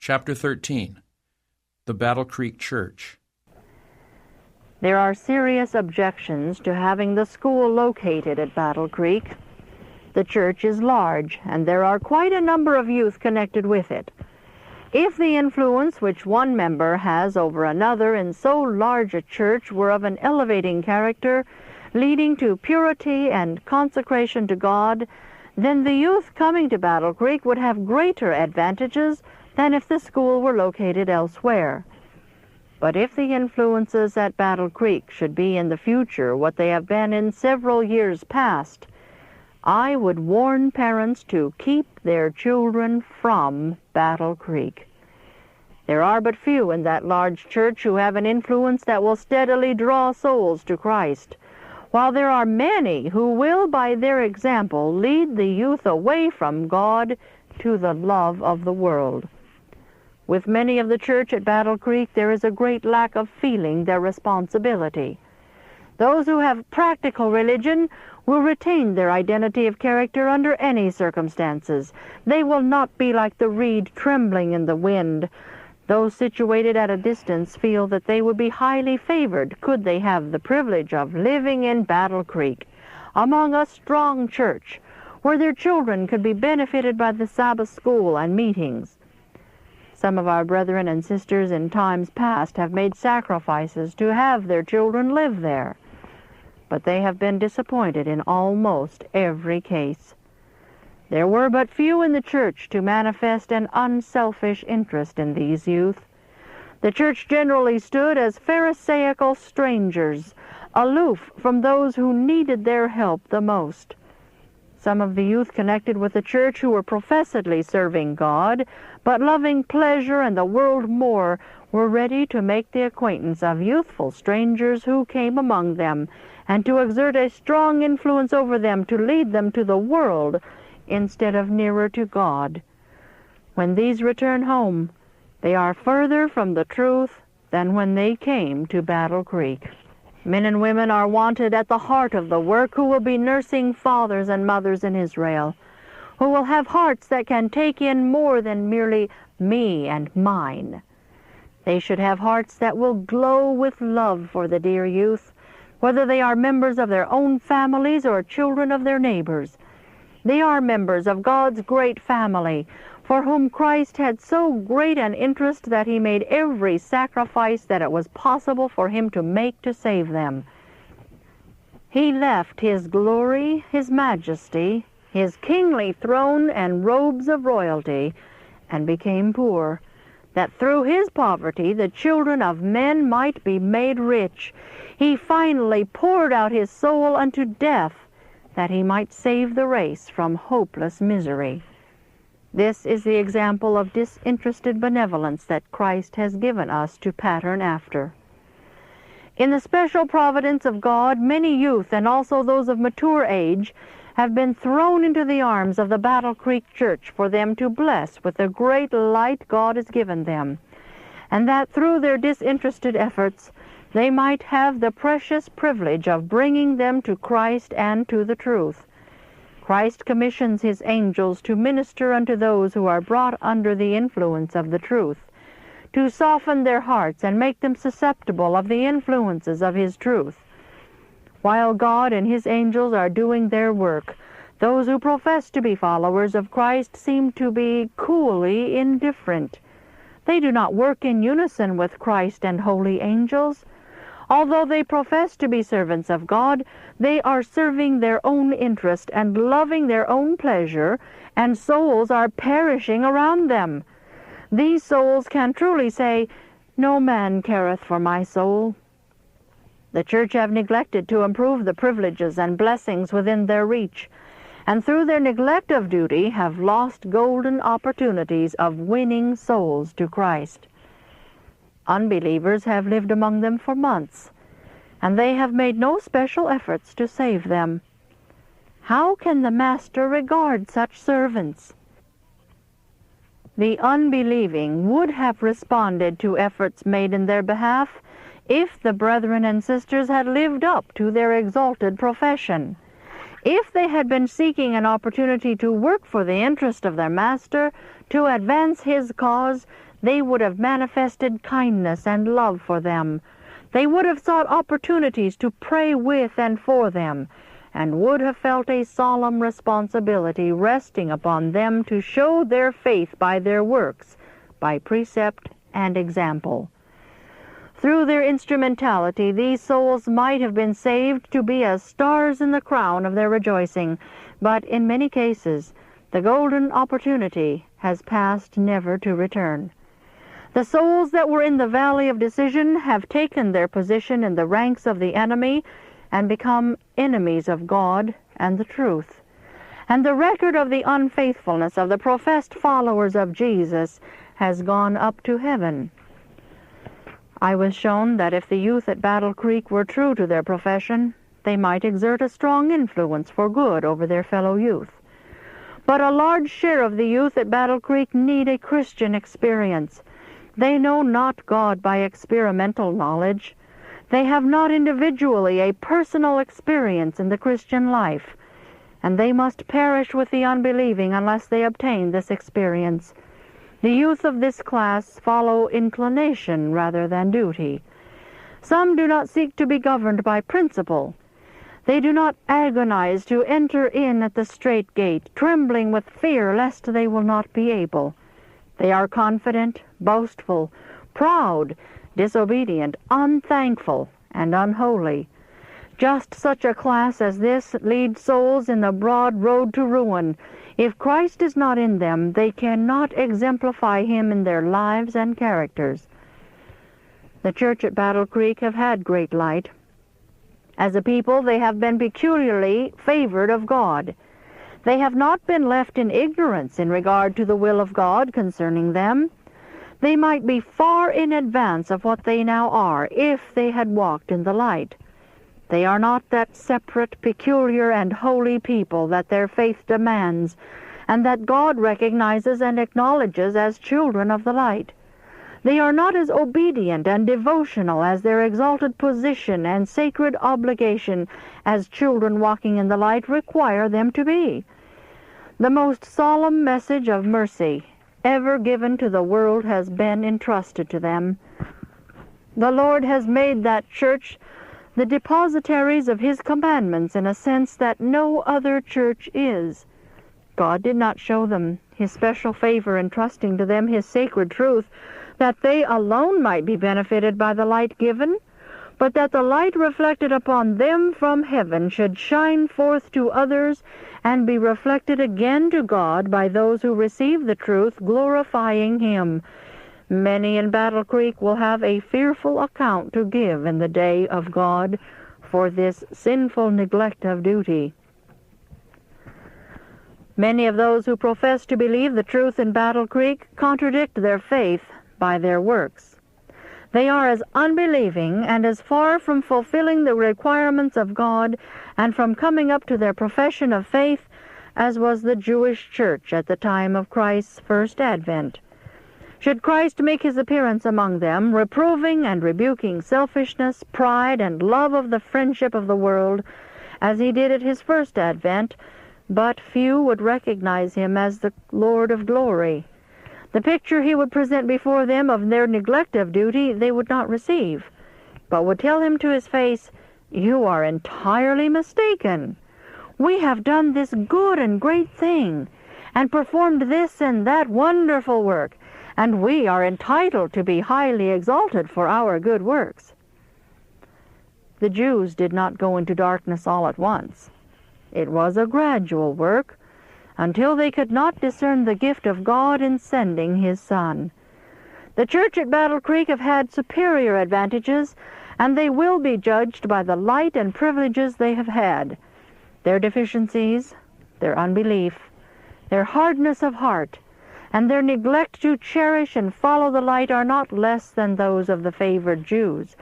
Chapter 13. The Battle Creek Church. There are serious objections to having the school located at Battle Creek. The church is large, and there are quite a number of youth connected with it. If the influence which one member has over another in so large a church were of an elevating character, leading to purity and consecration to God, then the youth coming to Battle Creek would have greater advantages than if the school were located elsewhere. But if the influences at Battle Creek should be in the future what they have been in several years past, I would warn parents to keep their children from Battle Creek. There are but few in that large church who have an influence that will steadily draw souls to Christ, while there are many who will, by their example, lead the youth away from God to the love of the world. With many of the church at Battle Creek, there is a great lack of feeling their responsibility. Those who have practical religion will retain their identity of character under any circumstances. They will not be like the reed trembling in the wind. Those situated at a distance feel that they would be highly favored could they have the privilege of living in Battle Creek, among a strong church, where their children could be benefited by the Sabbath school and meetings. Some of our brethren and sisters in times past have made sacrifices to have their children live there, but they have been disappointed in almost every case. There were but few in the church to manifest an unselfish interest in these youth. The church generally stood as pharisaical strangers, aloof from those who needed their help the most. Some of the youth connected with the church who were professedly serving God, but loving pleasure and the world more, were ready to make the acquaintance of youthful strangers who came among them, and to exert a strong influence over them to lead them to the world instead of nearer to God. When these return home, they are further from the truth than when they came to Battle Creek. Men and women are wanted at the heart of the work who will be nursing fathers and mothers in Israel, who will have hearts that can take in more than merely me and mine. They should have hearts that will glow with love for the dear youth, whether they are members of their own families or children of their neighbors. They are members of God's great family, for whom Christ had so great an interest that he made every sacrifice that it was possible for him to make to save them. He left his glory, his majesty, his kingly throne and robes of royalty, and became poor, that through his poverty the children of men might be made rich. He finally poured out his soul unto death, that he might save the race from hopeless misery. This is the example of disinterested benevolence that Christ has given us to pattern after. In the special providence of God, many youth, and also those of mature age, have been thrown into the arms of the Battle Creek Church for them to bless with the great light God has given them, and that through their disinterested efforts they might have the precious privilege of bringing them to Christ and to the truth. Christ commissions his angels to minister unto those who are brought under the influence of the truth, to soften their hearts and make them susceptible of the influences of his truth. While God and his angels are doing their work, those who profess to be followers of Christ seem to be coolly indifferent. They do not work in unison with Christ and holy angels. Although they profess to be servants of God, they are serving their own interest and loving their own pleasure, and souls are perishing around them. These souls can truly say, "No man careth for my soul." The church have neglected to improve the privileges and blessings within their reach, and through their neglect of duty have lost golden opportunities of winning souls to Christ. Unbelievers have lived among them for months, and they have made no special efforts to save them. How can the Master regard such servants? The unbelieving would have responded to efforts made in their behalf if the brethren and sisters had lived up to their exalted profession. If they had been seeking an opportunity to work for the interest of their Master, to advance his cause, they would have manifested kindness and love for them. They would have sought opportunities to pray with and for them, and would have felt a solemn responsibility resting upon them to show their faith by their works, by precept and example. Through their instrumentality, these souls might have been saved to be as stars in the crown of their rejoicing, but in many cases the golden opportunity has passed never to return. The souls that were in the valley of decision have taken their position in the ranks of the enemy and become enemies of God and the truth. And the record of the unfaithfulness of the professed followers of Jesus has gone up to heaven. I was shown that if the youth at Battle Creek were true to their profession, they might exert a strong influence for good over their fellow youth. But a large share of the youth at Battle Creek need a Christian experience. They know not God by experimental knowledge. They have not individually a personal experience in the Christian life, and they must perish with the unbelieving unless they obtain this experience. The youth of this class follow inclination rather than duty. Some do not seek to be governed by principle. They do not agonize to enter in at the strait gate, trembling with fear lest they will not be able. They are confident, boastful, proud, disobedient, unthankful, and unholy. Just such a class as this leads souls in the broad road to ruin. If Christ is not in them, they cannot exemplify Him in their lives and characters. The church at Battle Creek have had great light. As a people, they have been peculiarly favored of God. They have not been left in ignorance in regard to the will of God concerning them. They might be far in advance of what they now are if they had walked in the light. They are not that separate, peculiar, and holy people that their faith demands, and that God recognizes and acknowledges as children of the light. They are not as obedient and devotional as their exalted position and sacred obligation as children walking in the light require them to be. The most solemn message of mercy ever given to the world has been entrusted to them. The Lord has made that church the depositaries of His commandments in a sense that no other church is. God did not show them His special favor in trusting to them His sacred truth, that they alone might be benefited by the light given, but that the light reflected upon them from heaven should shine forth to others and be reflected again to God by those who receive the truth, glorifying Him. Many in Battle Creek will have a fearful account to give in the day of God for this sinful neglect of duty. Many of those who profess to believe the truth in Battle Creek contradict their faith by their works. They are as unbelieving and as far from fulfilling the requirements of God and from coming up to their profession of faith as was the Jewish church at the time of Christ's first advent. Should Christ make His appearance among them, reproving and rebuking selfishness, pride, and love of the friendship of the world, as He did at His first advent, but few would recognize Him as the Lord of glory. The picture He would present before them of their neglect of duty they would not receive, but would tell Him to His face, "You are entirely mistaken. We have done this good and great thing, and performed this and that wonderful work, and we are entitled to be highly exalted for our good works." The Jews did not go into darkness all at once. It was a gradual work, until they could not discern the gift of God in sending His Son. The church at Battle Creek have had superior advantages, and they will be judged by the light and privileges they have had. Their deficiencies, their unbelief, their hardness of heart, and their neglect to cherish and follow the light are not less than those of the favored Jews,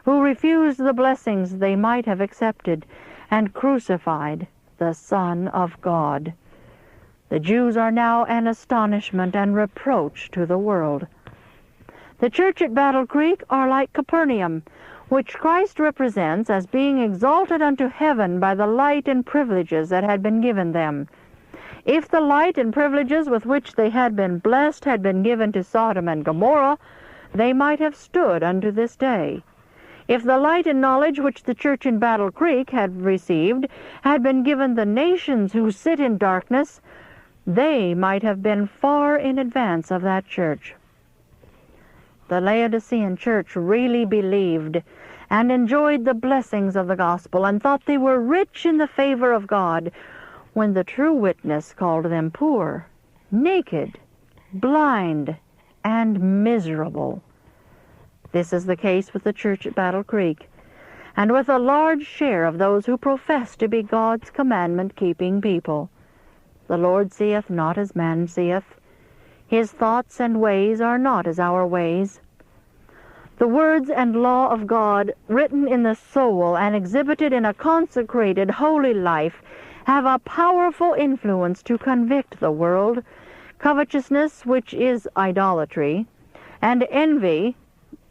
who refused the blessings they might have accepted and crucified the Son of God. The Jews are now an astonishment and reproach to the world. The church at Battle Creek are like Capernaum, which Christ represents as being exalted unto heaven by the light and privileges that had been given them. If the light and privileges with which they had been blessed had been given to Sodom and Gomorrah, they might have stood unto this day. If the light and knowledge which the church in Battle Creek had received had been given the nations who sit in darkness, they might have been far in advance of that church. The Laodicean church really believed and enjoyed the blessings of the gospel and thought they were rich in the favor of God, when the true witness called them poor, naked, blind, and miserable. This is the case with the church at Battle Creek, and with a large share of those who profess to be God's commandment-keeping people. The Lord seeth not as man seeth. His thoughts and ways are not as our ways. The words and law of God, written in the soul and exhibited in a consecrated, holy life, have a powerful influence to convict the world. Covetousness, which is idolatry, and envy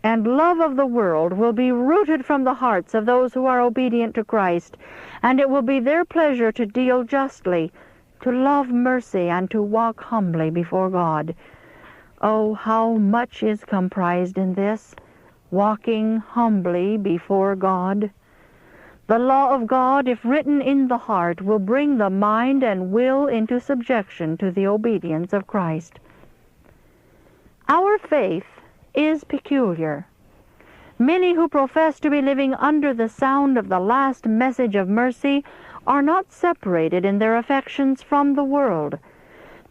and love of the world will be rooted from the hearts of those who are obedient to Christ, and it will be their pleasure to deal justly, to love mercy, and to walk humbly before God. Oh, how much is comprised in this, walking humbly before God. The law of God, if written in the heart, will bring the mind and will into subjection to the obedience of Christ. Our faith is peculiar. Many who profess to be living under the sound of the last message of mercy are not separated in their affections from the world.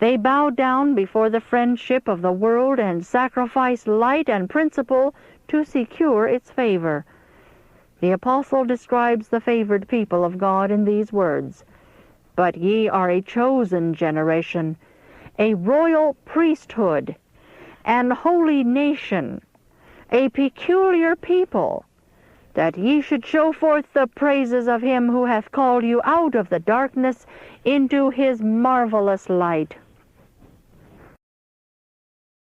They bow down before the friendship of the world and sacrifice light and principle to secure its favor. The apostle describes the favored people of God in these words, "But ye are a chosen generation, a royal priesthood, an holy nation, a peculiar people, that ye should show forth the praises of him who hath called you out of the darkness into his marvelous light."